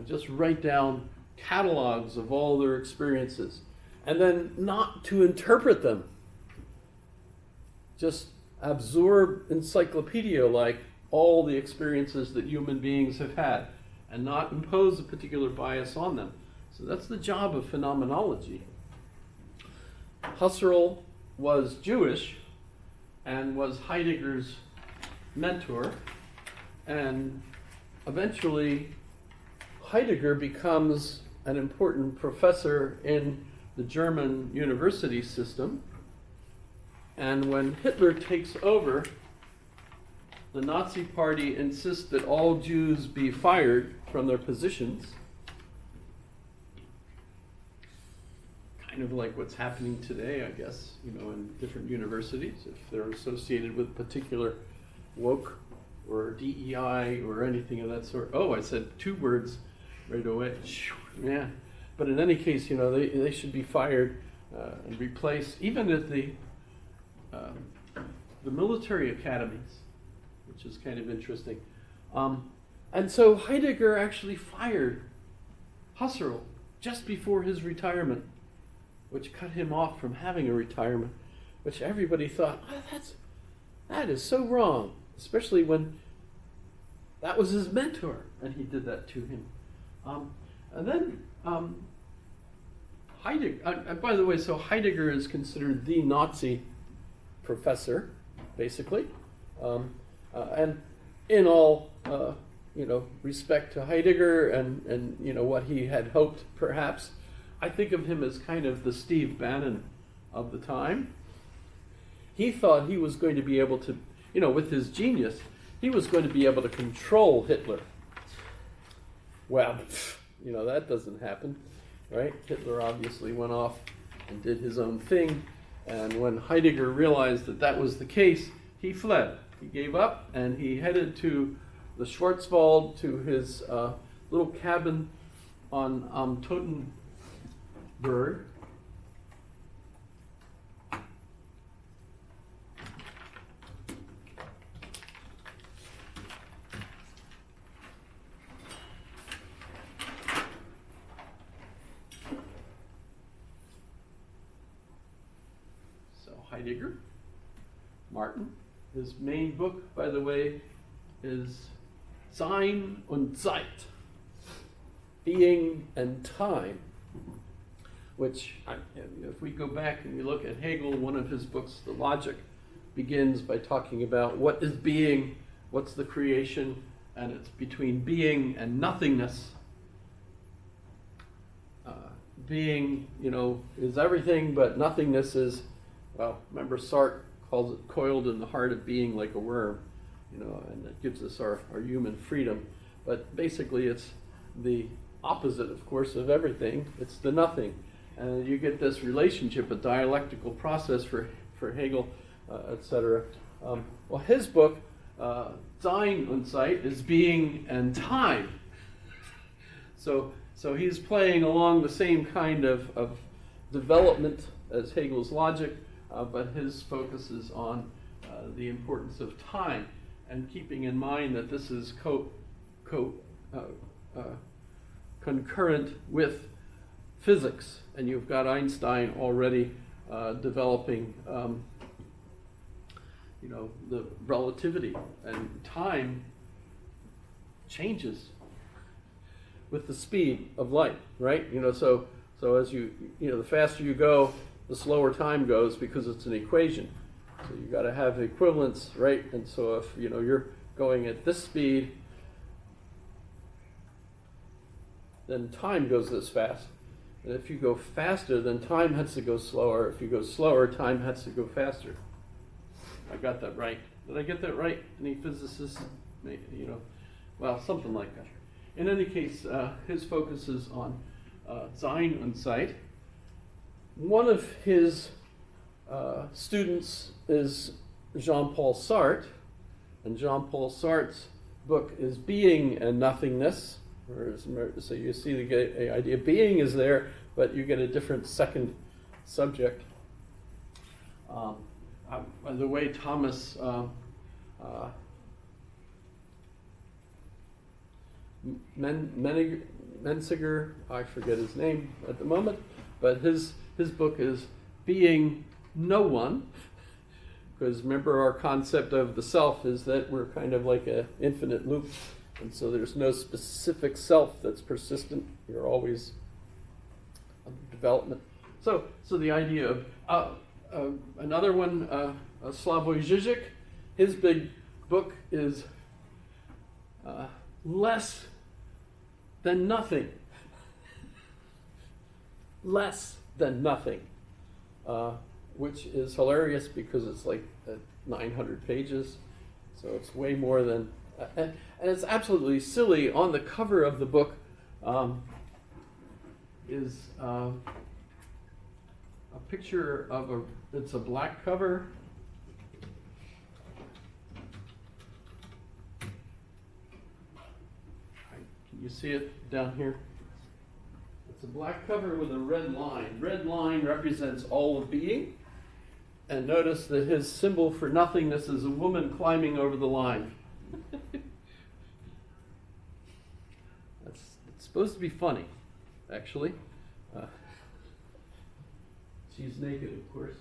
just write down catalogs of all their experiences, and then not to interpret them. Just absorb encyclopedia-like all the experiences that human beings have had, and not impose a particular bias on them. So that's the job of phenomenology. Husserl was Jewish and was Heidegger's mentor, and eventually Heidegger becomes an important professor in the German university system. And when Hitler takes over, the Nazi Party insists that all Jews be fired from their positions. Kind of like what's happening today, I guess, in different universities, if they're associated with particular woke or DEI or anything of that sort. Oh, I said 2 words right away. Yeah. But in any case, they should be fired and replaced, even at the military academies, which is kind of interesting. And so Heidegger actually fired Husserl just before his retirement, which cut him off from having a retirement, which everybody thought, that is so wrong, especially when that was his mentor and he did that to him. And then Heidegger, by the way, so Heidegger is considered the Nazi professor, basically. And in all, respect to Heidegger and what he had hoped, perhaps, I think of him as kind of the Steve Bannon of the time. He thought he was going to be able to, with his genius, he was going to be able to control Hitler. Well, that doesn't happen, right? Hitler obviously went off and did his own thing. And when Heidegger realized that that was the case, he fled. He gave up and he headed to the Schwarzwald, to his little cabin on Teutoburg. Heidegger, Martin. His main book, by the way, is Sein und Zeit, Being and Time, which, if we go back and we look at Hegel, one of his books, The Logic, begins by talking about what is being, what's the creation, and it's between being and nothingness. Being, is everything, but nothingness is, well, remember Sartre calls it coiled in the heart of being like a worm, and that gives us our human freedom. But basically it's the opposite, of course, of everything. It's the nothing. And you get this relationship, a dialectical process for Hegel, etc. Well, his book, Sein und Zeit, is being and time. So he's playing along the same kind of development as Hegel's logic, but his focus is on the importance of time, and keeping in mind that this is concurrent with physics, and you've got Einstein already developing, the relativity, and time changes with the speed of light, right? So as the faster you go, the slower time goes, because it's an equation. So you got to have equivalence, right? And so if you're going at this speed, then time goes this fast. And if you go faster, then time has to go slower. If you go slower, time has to go faster. I got that right. Did I get that right? Any physicists? Well, something like that. In any case, his focus is on Sein und Zeit. One of his students is Jean-Paul Sartre, and Jean-Paul Sartre's book is Being and Nothingness. So you see the idea, being is there, but you get a different second subject. By the way, Thomas Menzinger, I forget his name at the moment, but his book is Being No One, because remember our concept of the self is that we're kind of like an infinite loop, and so there's no specific self that's persistent. You're always under development. So the idea of another one, Slavoj Žižek, his big book is Less Than Nothing. Less Than Nothing, which is hilarious because it's like 900 pages, so it's way more than, and it's absolutely silly. On the cover of the book is a picture of it's a black cover. Can you see it down here? It's a black cover with a red line. Red line represents all of being. And notice that his symbol for nothingness is a woman climbing over the line. It's supposed to be funny, actually. She's naked, of course.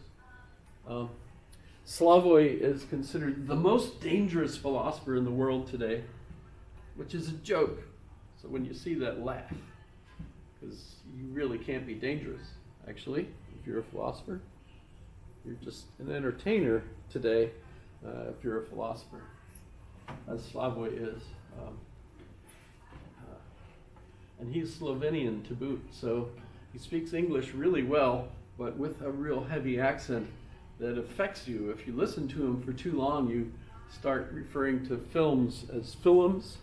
Slavoj is considered the most dangerous philosopher in the world today, which is a joke. So when you see that, laugh, because you really can't be dangerous, actually, if you're a philosopher. You're just an entertainer today, if you're a philosopher, as Slavoj is. And he's Slovenian to boot, so he speaks English really well, but with a real heavy accent that affects you. If you listen to him for too long, you start referring to films as films.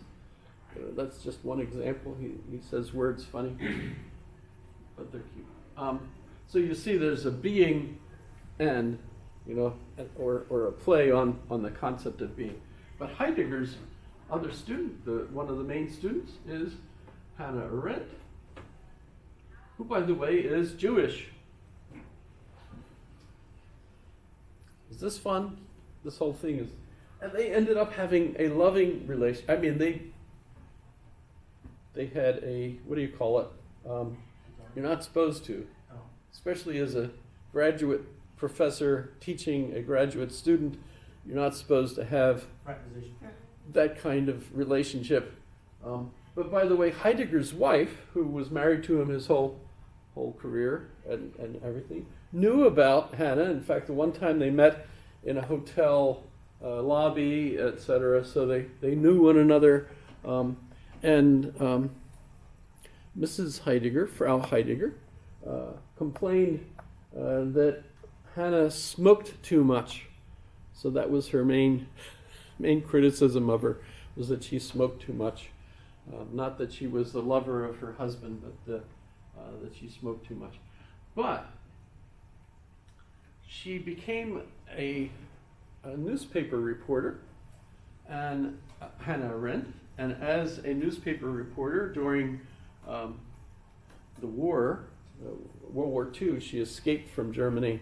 That's just one example. He says words funny, but they're cute. So you see there's a being and, or a play on the concept of being. But Heidegger's other student, one of the main students, is Hannah Arendt, who, by the way, is Jewish. Is this fun? This whole thing is... And they ended up having a loving relation. I mean, they had a, what do you call it? You're not supposed to, especially as a graduate professor teaching a graduate student, you're not supposed to have that kind of relationship. But by the way, Heidegger's wife, who was married to him his whole career and everything, knew about Hannah. In fact, the one time they met in a hotel lobby, etc., so they knew one another. And Mrs. Heidegger, Frau Heidegger, complained that Hannah smoked too much. So that was her main criticism of her, was that she smoked too much. Not that she was the lover of her husband, but that she smoked too much. But she became a newspaper reporter, and Hannah Arendt, and as a newspaper reporter during the war, World War II, she escaped from Germany,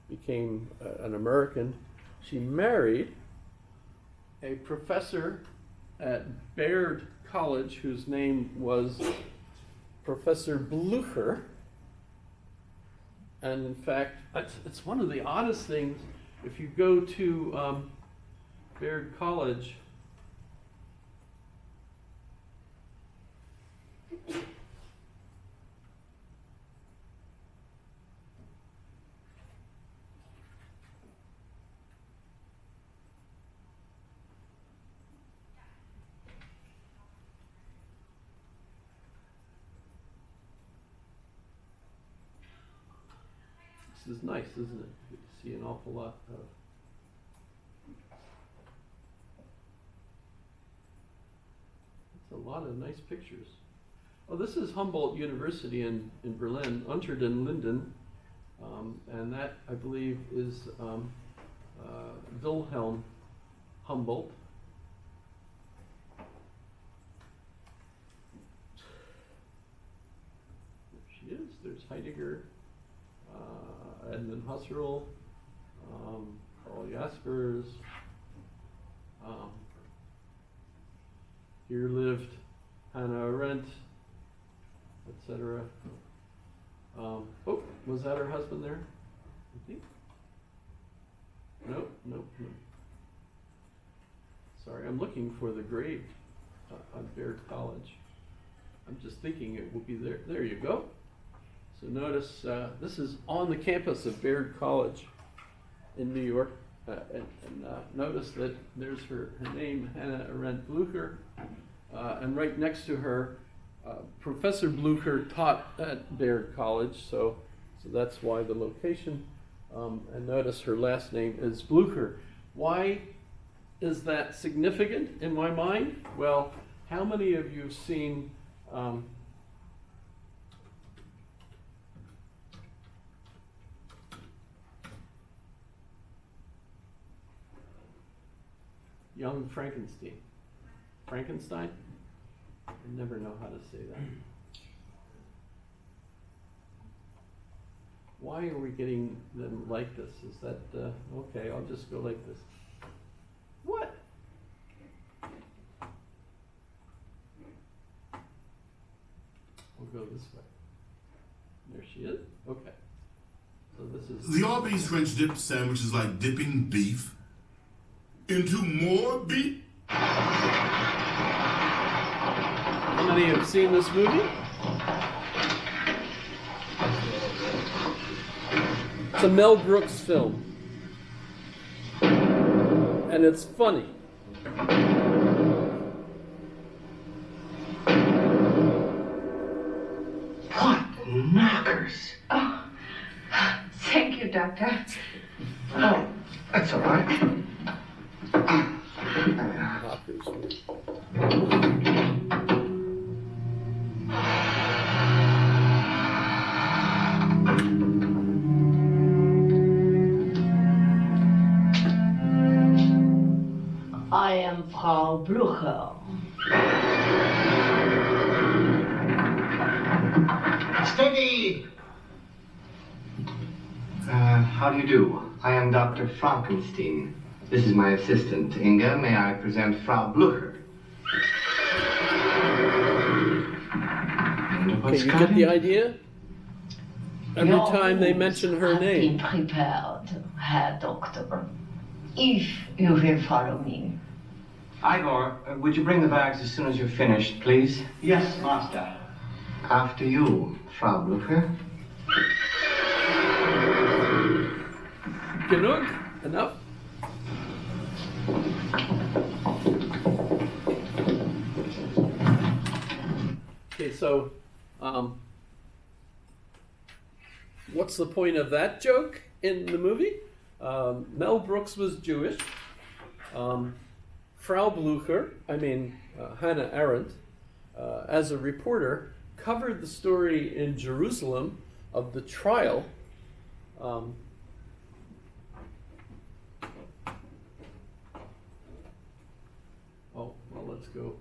became an American. She married a professor at Baird College whose name was Professor Blücher. And in fact, it's one of the oddest things. If you go to Baird College, this is nice, isn't it? You see an awful lot of... It's a lot of nice pictures. Oh, this is Humboldt University in Berlin, Unter den Linden, and that, I believe, is Wilhelm Humboldt. There she is. There's Heidegger, Edmund Husserl, Karl Jaspers. Here lived Hannah Arendt. etc. Oh, was that her husband there? I think. Nope. Sorry, I'm looking for the grave on Baird College. I'm just thinking it will be there. There you go. So notice this is on the campus of Baird College in New York. And notice that there's her name, Hannah Arendt Blücher. And right next to her, Professor Blücher taught at Baird College, so that's why the location. And notice her last name is Blücher. Why is that significant in my mind? Well, how many of you have seen Young Frankenstein? Frankenstein? I never know how to say that. Why are we getting them like this? Is that, okay, I'll just go like this. What? We'll go this way. There she is. Okay. So this is... The Arby's French dip sandwich is like dipping beef into more beef. How many have seen this movie? It's a Mel Brooks film. And it's funny. What knockers? Oh, thank you, Doctor. Oh, that's all right. Knockers. I am Frau Blücher. Steady! How do you do? I am Dr. Frankenstein. This is my assistant, Inga. May I present Frau Blücher? Okay, you get the idea? Every time they mention her name. Have been prepared, Herr Doctor. If you will follow me. Igor, would you bring the bags as soon as you're finished, please? Yes, Master. After you, Frau Blücher. Genug? Enough? Okay, so what's the point of that joke in the movie? Mel Brooks was Jewish. Frau Blücher, Hannah Arendt, as a reporter, covered the story in Jerusalem of the trial. Let's go.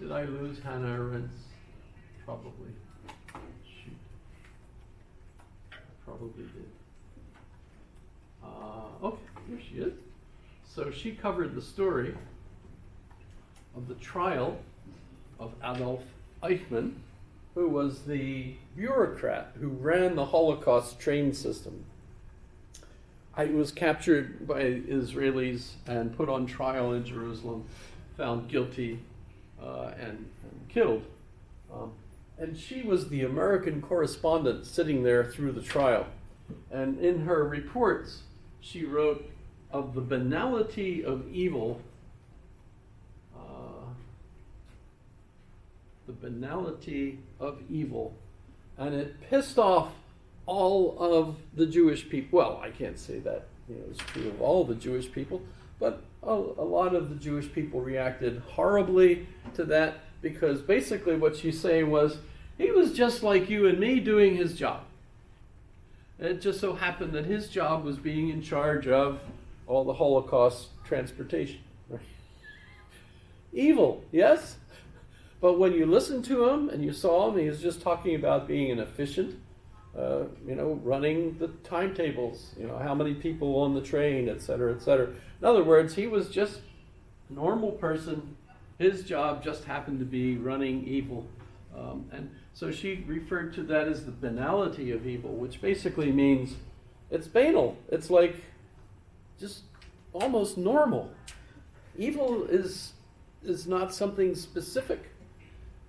Did I lose Hannah Arendt's? Probably. Shoot. I probably did. Okay, here she is. So she covered the story of the trial of Adolf Eichmann, who was the bureaucrat who ran the Holocaust train system. He was captured by Israelis and put on trial in Jerusalem, found guilty, and killed. And she was the American correspondent sitting there through the trial. And in her reports, she wrote of the banality of evil, and it pissed off all of the Jewish people. Well, I can't say that it's true of all the Jewish people, but a lot of the Jewish people reacted horribly to that, because basically what she's saying was, he was just like you and me doing his job. It just so happened that his job was being in charge of all the Holocaust transportation. Evil, yes? But when you listened to him and you saw him, he was just talking about being an efficient, running the timetables, how many people on the train, et cetera, et cetera. In other words, he was just a normal person His job just happened to be running evil. And so she referred to that as the banality of evil, which basically means it's banal. It's like just almost normal. Evil is not something specific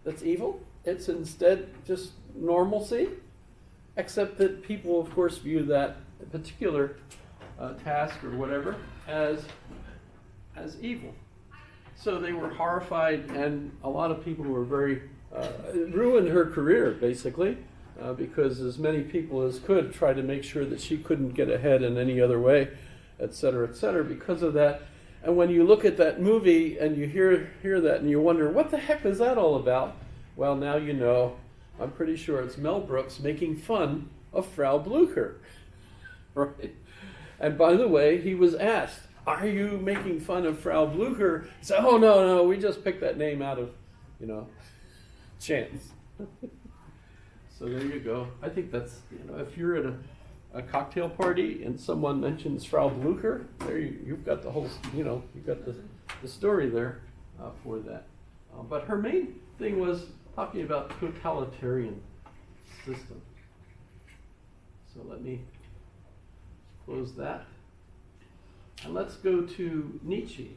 that's evil. It's instead just normalcy, except that people, of course, view that particular task or whatever as evil. So they were horrified, and a lot of people were very it ruined her career, basically, because as many people as could tried to make sure that she couldn't get ahead in any other way, et cetera, because of that. And when you look at that movie and you hear that and you wonder, what the heck is that all about? Well, now you know. I'm pretty sure it's Mel Brooks making fun of Frau Blucher, right? And by the way, he was asked, are you making fun of Frau Blucher? He said, oh, no, we just picked that name out of, chance. So there you go. I think that's, if you're at a cocktail party and someone mentions Frau Blucher, there you've got the whole, you've got the story there for that. But her main thing was talking about totalitarian system. So let me close that. And let's go to Nietzsche.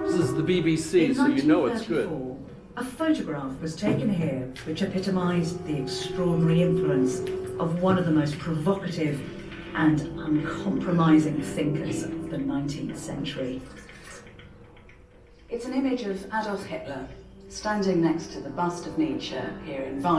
This is the BBC, so you know it's good. A photograph was taken here which epitomised the extraordinary influence of one of the most provocative and uncompromising thinkers of the 19th century. It's an image of Adolf Hitler standing next to the bust of Nietzsche here in Weimar.